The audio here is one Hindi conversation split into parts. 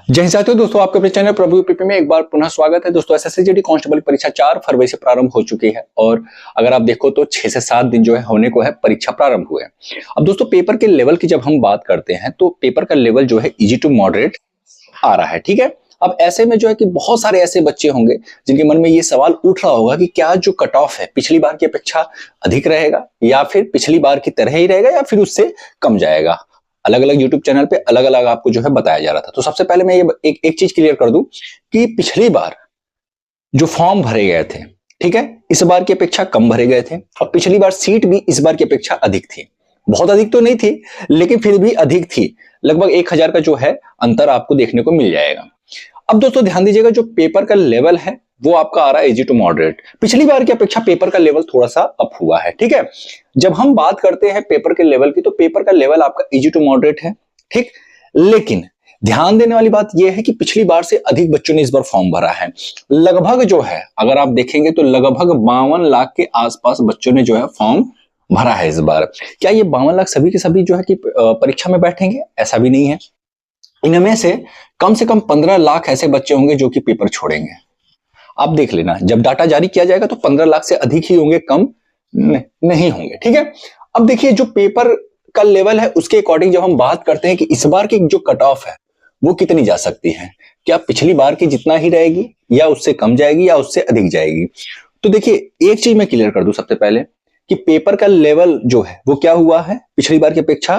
जय हिंद साथियों, दोस्तों आपके अपने चैनल प्रभु यूपीपी में एक बार पुनः स्वागत है। दोस्तों एसएससी कांस्टेबल परीक्षा 4 फरवरी से प्रारंभ हो चुकी है और अगर आप देखो तो 6 से 7 दिन जो है होने को है, परीक्षा प्रारंभ हुए। अब दोस्तों पेपर के लेवल की जब हम बात करते हैं तो पेपर का लेवल जो है इजी टू मॉडरेट आ रहा है, ठीक है। अब ऐसे में जो है कि बहुत सारे ऐसे बच्चे होंगे जिनके मन में ये सवाल उठ रहा होगा कि क्या जो कट ऑफ है पिछली बार की अपेक्षा अधिक रहेगा या फिर पिछली बार की तरह ही रहेगा या फिर उससे कम जाएगा। अलग अलग यूट्यूब चैनल पे अलग अलग आपको जो है बताया जा रहा था। तो सबसे पहले मैं ये एक चीज क्लियर कर दूं कि पिछली बार जो फॉर्म भरे गए थे, ठीक है, इस बार की अपेक्षा कम भरे गए थे और पिछली बार सीट भी इस बार की अपेक्षा अधिक थी। बहुत अधिक तो नहीं थी लेकिन फिर भी अधिक थी। लगभग 1000 का जो है अंतर आपको देखने को मिल जाएगा। अब दोस्तों ध्यान दीजिएगा, जो पेपर का लेवल है वो आपका आ रहा है इजी टू मॉडरेट। पिछली बार की अपेक्षा पेपर का लेवल थोड़ा सा अप हुआ है, ठीक है। जब हम बात करते हैं पेपर के लेवल की तो पेपर का लेवल आपका इजी टू मॉडरेट है, ठीक। लेकिन ध्यान देने वाली बात यह है कि पिछली बार से अधिक बच्चों ने इस बार फॉर्म भरा है। लगभग जो है अगर आप देखेंगे तो लगभग 52 लाख के आसपास बच्चों ने जो है फॉर्म भरा है इस बार। क्या ये 52 लाख सभी के सभी जो है कि परीक्षा में बैठेंगे? ऐसा भी नहीं है। इनमें से कम 15 लाख ऐसे बच्चे होंगे जो कि पेपर छोड़ेंगे। आप देख लेना, जब डाटा जारी किया जाएगा तो 15 लाख से अधिक ही होंगे, कम नहीं होंगे, ठीक है। अब देखिए जो पेपर का लेवल है उसके अकॉर्डिंग जब हम बात करते हैं कि इस बार की जो कट ऑफ है वो कितनी जा सकती है, क्या पिछली बार की जितना ही रहेगी या उससे कम जाएगी या उससे अधिक जाएगी। तो देखिए एक चीज मैं क्लियर कर दूं सबसे पहले कि पेपर का लेवल जो है वो क्या हुआ है, पिछली बार की अपेक्षा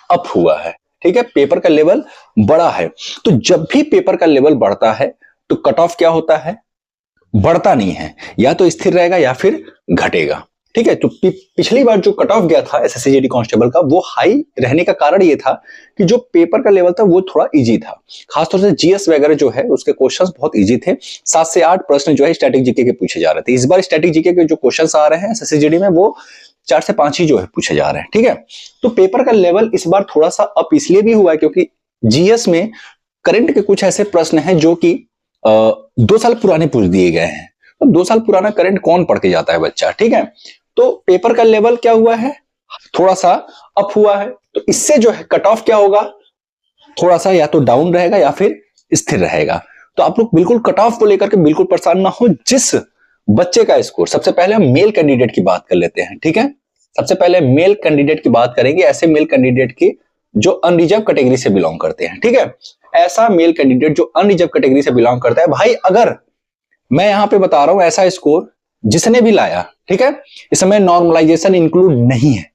अप हुआ है, ठीक है। पेपर का लेवल बढ़ा है। तो जब भी पेपर का लेवल बढ़ता है तो कट ऑफ क्या होता है, बढ़ता नहीं है, या तो स्थिर रहेगा या फिर घटेगा, ठीक है। तो पिछली बार जो कट ऑफ गया था एसएससी कांस्टेबल का वो हाई रहने का कारण ये था कि जो पेपर का लेवल था वो थोड़ा इजी था। खासतौर से जीएस वगैरह जो है उसके क्वेश्चंस बहुत इजी थे। 7 से 8 प्रश्न जो है स्टैटिक जीके के पूछे जा रहे थे। इस बार स्टैटिक जीके के जो क्वेश्चंस आ रहे हैं एसएससी में वो 4 से 5 ही जो है पूछे जा रहे हैं, ठीक है। तो पेपर का लेवल इस बार थोड़ा सा अप इसलिए भी हुआ है क्योंकि जीएस में करंट के कुछ ऐसे प्रश्न हैं जो कि 2 साल पुराने पूछ दिए गए हैं। तो 2 साल पुराना करंट कौन पढ़ के जाता है बच्चा, ठीक है। तो पेपर का लेवल क्या हुआ है, थोड़ा सा अप हुआ है। तो इससे जो है कट ऑफ क्या होगा, थोड़ा सा या तो डाउन रहेगा या फिर स्थिर रहेगा। तो आप लोग बिल्कुल कट ऑफ को लेकर के बिल्कुल परेशान ना हो। जिस बच्चे का स्कोर, सबसे पहले हम मेल कैंडिडेट की बात कर लेते हैं, ठीक है। सबसे पहले मेल कैंडिडेट की बात करेंगे, ऐसे मेल कैंडिडेट की जो अनरिजर्व कैटेगरी से बिलोंग करते हैं, ठीक है। ऐसा मेल कैंडिडेट जो अनरिजर्व कैटेगरी से बिलोंग करता है, भाई अगर मैं यहां पे बता रहा हूं ऐसा स्कोर जिसने भी लाया, ठीक है, इसमें नॉर्मलाइजेशन इंक्लूड नहीं है।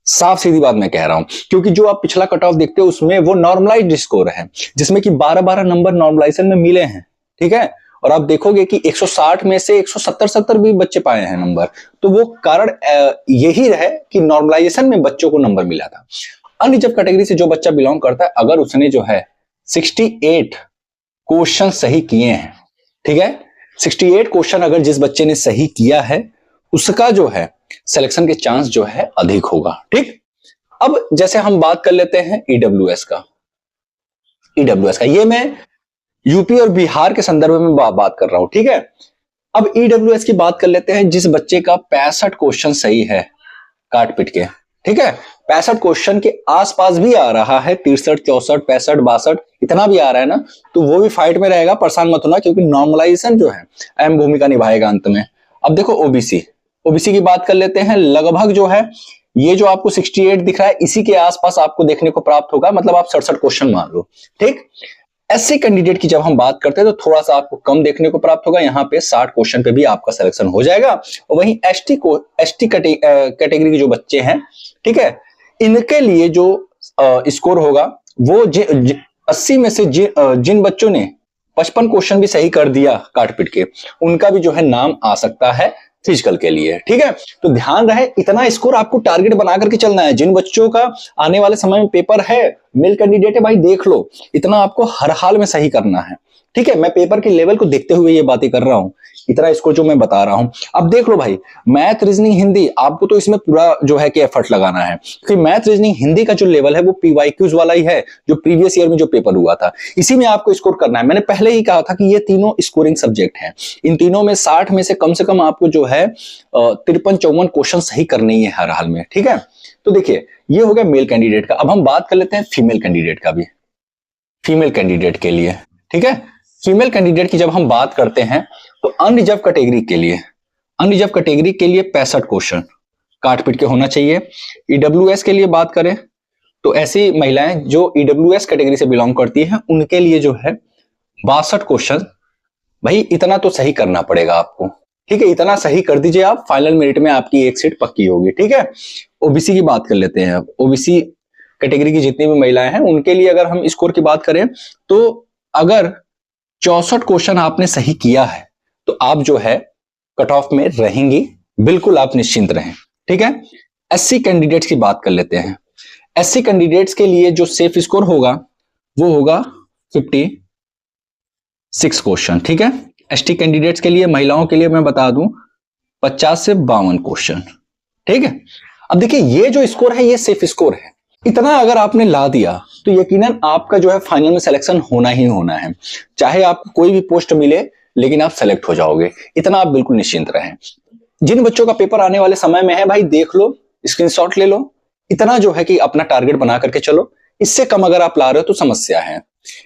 साफ सीधी बात मैं कह रहा हूं क्योंकि जो आप पिछला कट ऑफ देखते हो उसमें वो नॉर्मलाइज्ड स्कोर है जिसमें कि 12-12 नंबर नॉर्मलाइजेशन में मिले हैं, ठीक है। और आप देखोगे कि 160 में से 170 भी बच्चे पाए हैं नंबर। तो वो कारण यही है कि नॉर्मलाइजेशन में बच्चों को नंबर मिला था। अनरिजर्व कैटेगरी से जो बच्चा बिलोंग करता है, अगर उसने जो है 68 क्वेश्चन सही किए हैं, ठीक है, 68 क्वेश्चन अगर जिस बच्चे ने सही किया है उसका जो है सिलेक्शन के चांस जो है अधिक होगा, ठीक। अब जैसे हम बात कर लेते हैं ईडब्ल्यूएस का। ये मैं यूपी और बिहार के संदर्भ में बात कर रहा हूं, ठीक है। अब ईडब्ल्यूएस की बात कर लेते हैं, जिस बच्चे का 65 क्वेश्चन सही है काट पिट के, ठीक है, 65 क्वेश्चन के आसपास भी आ रहा है, 63, 64, 65, 62 इतना भी आ रहा है ना, तो वो भी फाइट में रहेगा। परेशान मत होना क्योंकि नॉर्मलाइजेशन जो है अहम भूमिका निभाएगा अंत में। अब देखो ओबीसी की बात कर लेते हैं। लगभग जो है ये जो आपको 68 दिख रहा है इसी के आसपास आपको देखने को प्राप्त होगा, मतलब आप 67 क्वेश्चन मान लो, ठीक। एससी कैंडिडेट की जब हम बात करते हैं तो थोड़ा सा आपको कम देखने को प्राप्त होगा, यहाँ पे 60 क्वेश्चन पे भी आपका सिलेक्शन हो जाएगा। और वहीं एसटी कैटेगरी के जो बच्चे हैं, ठीक है, इनके लिए जो स्कोर होगा वो 80 में से जिन बच्चों ने 55 क्वेश्चन भी सही कर दिया काट पिट के, उनका भी जो है नाम आ सकता है फिजिकल के लिए, ठीक है। तो ध्यान रहे इतना स्कोर आपको टारगेट बना करके चलना है। जिन बच्चों का आने वाले समय में पेपर है, मेल कैंडिडेट है, भाई देख लो इतना आपको हर हाल में सही करना है, ठीक है। मैं पेपर के लेवल को देखते हुए ये बातें कर रहा हूं, इतना इसको जो मैं बता रहा हूं। अब देख लो भाई, मैथ रीजनिंग हिंदी आपको तो इसमें पूरा जो है कि एफर्ट लगाना है क्योंकि मैथ रीजनिंग हिंदी का जो लेवल है वो पीवाईक्यूज वाला ही है जो प्रीवियस ईयर में जो पेपर हुआ था, इसी में आपको स्कोर करना है। मैंने पहले ही कहा था कि ये तीनों स्कोरिंग सब्जेक्ट हैं। इन तीनों में 60 में से कम आपको जो है 53-54 क्वेश्चन सही करने ही है हर हाल में, ठीक है। तो देखिए ये हो गया मेल कैंडिडेट का। अब हम बात कर लेते हैं फीमेल कैंडिडेट का भी। फीमेल कैंडिडेट के लिए, ठीक है। फीमेल कैंडिडेट की जब हम बात करते हैं तो अनरिजर्व कैटेगरी के लिए 65 क्वेश्चन काट पीट के होना चाहिए। ईडब्ल्यूएस के लिए बात करें तो ऐसी महिलाएं जो ईडब्ल्यूएस कैटेगरी से बिलोंग करती हैं उनके लिए जो है 62 क्वेश्चन। भाई इतना तो सही करना पड़ेगा आपको, ठीक है, इतना सही कर दीजिए आप, फाइनल मेरिट में आपकी एक सीट पक्की होगी, ठीक है। ओबीसी की बात कर लेते हैं अब। ओबीसी कैटेगरी की जितनी भी महिलाएं हैं उनके लिए अगर हम स्कोर की बात करें तो अगर 64 क्वेश्चन आपने सही किया है तो आप जो है कट ऑफ में रहेंगी, बिल्कुल आप निश्चिंत रहें, ठीक है। एससी कैंडिडेट्स की बात कर लेते हैं। एससी कैंडिडेट्स के लिए जो सेफ स्कोर होगा वो होगा 56 क्वेश्चन, ठीक है। एसटी कैंडिडेट्स के लिए, महिलाओं के लिए मैं बता दूं 50 से 52 क्वेश्चन, ठीक है। अब देखिए ये जो स्कोर है ये सेफ स्कोर है, इतना अगर आपने ला दिया तो यकीनन आपका जो है फाइनल में सिलेक्शन होना ही होना है, चाहे आपको कोई भी पोस्ट मिले लेकिन आप सेलेक्ट हो जाओगे, इतना आप बिल्कुल निश्चिंत रहें। जिन बच्चों का पेपर आने वाले समय में है भाई देख लो, स्क्रीनशॉट ले लो, इतना जो है कि अपना टारगेट बना करके चलो। इससे कम अगर आप ला रहे हो तो समस्या है,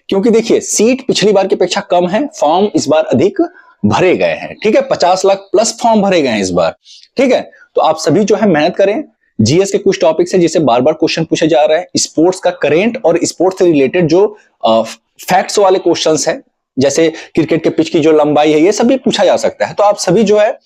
क्योंकि देखिए सीट पिछली बार की अपेक्षा कम है, फॉर्म इस बार अधिक भरे गए हैं, ठीक है। 50 लाख प्लस फॉर्म भरे गए हैं इस बार, ठीक है। तो आप सभी जो है मेहनत करें। जीएस के कुछ टॉपिक्स हैं जिससे बार बार क्वेश्चन पूछे जा रहे हैं, स्पोर्ट्स का करेंट और स्पोर्ट्स से रिलेटेड जो फैक्ट्स वाले क्वेश्चंस हैं, जैसे क्रिकेट के पिच की जो लंबाई है ये सब भी पूछा जा सकता है। तो आप सभी जो है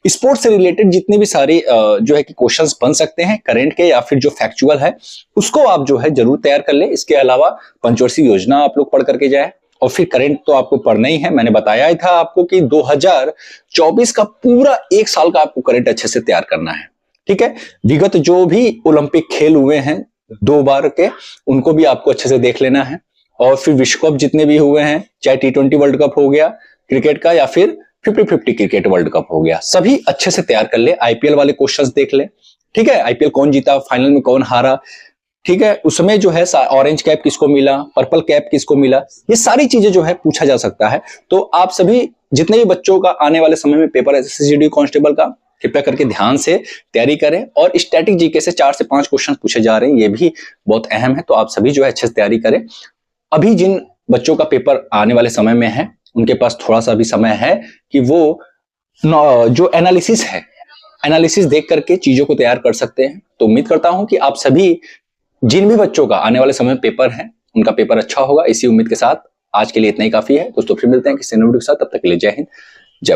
स्पोर्ट्स से रिलेटेड जितने भी सारे जो है कि क्वेश्चंस बन सकते हैं करंट के या फिर जो फैक्चुअल है उसको आप जो है जरूर तैयार कर ले। इसके अलावा पंचवर्षीय योजना आप लोग पढ़ करके जाए, और फिर करंट तो आपको पढ़ना ही है। मैंने बताया ही था आपको कि 2024 का पूरा एक साल का आपको करंट अच्छे से तैयार करना है, ठीक है। विगत जो भी ओलंपिक खेल हुए हैं 2 बार के, उनको भी आपको अच्छे से देख लेना है। और फिर विश्व कप जितने भी हुए हैं, चाहे T20 वर्ल्ड कप हो गया क्रिकेट का या फिर 50-50 क्रिकेट वर्ल्ड कप हो गया, सभी अच्छे से तैयार कर ले। आईपीएल वाले क्वेश्चंस देख ले, ठीक है। आईपीएल कौन जीता, फाइनल में कौन हारा, ठीक है, उसमें जो है ऑरेंज कैप किसको मिला, पर्पल कैप किसको मिला, ये सारी चीजें जो है पूछा जा सकता है। तो आप सभी जितने भी बच्चों का आने वाले समय में पेपर एसएससी कांस्टेबल का, कृपया करके ध्यान से तैयारी करें। और स्टैटिक जीके से 4 से 5 क्वेश्चन पूछे जा रहे हैं, ये भी बहुत अहम है। तो आप सभी जो है अच्छे से तैयारी करें। अभी जिन बच्चों का पेपर आने वाले समय में है उनके पास थोड़ा सा भी समय है कि वो जो एनालिसिस है, एनालिसिस देख करके चीजों को तैयार कर सकते हैं। तो उम्मीद करता हूं कि आप सभी जिन भी बच्चों का आने वाले समय में पेपर है उनका पेपर अच्छा होगा। इसी उम्मीद के साथ आज के लिए इतना ही काफी है दोस्तों। फिर मिलते हैं किसी नए वीडियो के साथ, तब तक के लिए जय हिंद, जय भारत।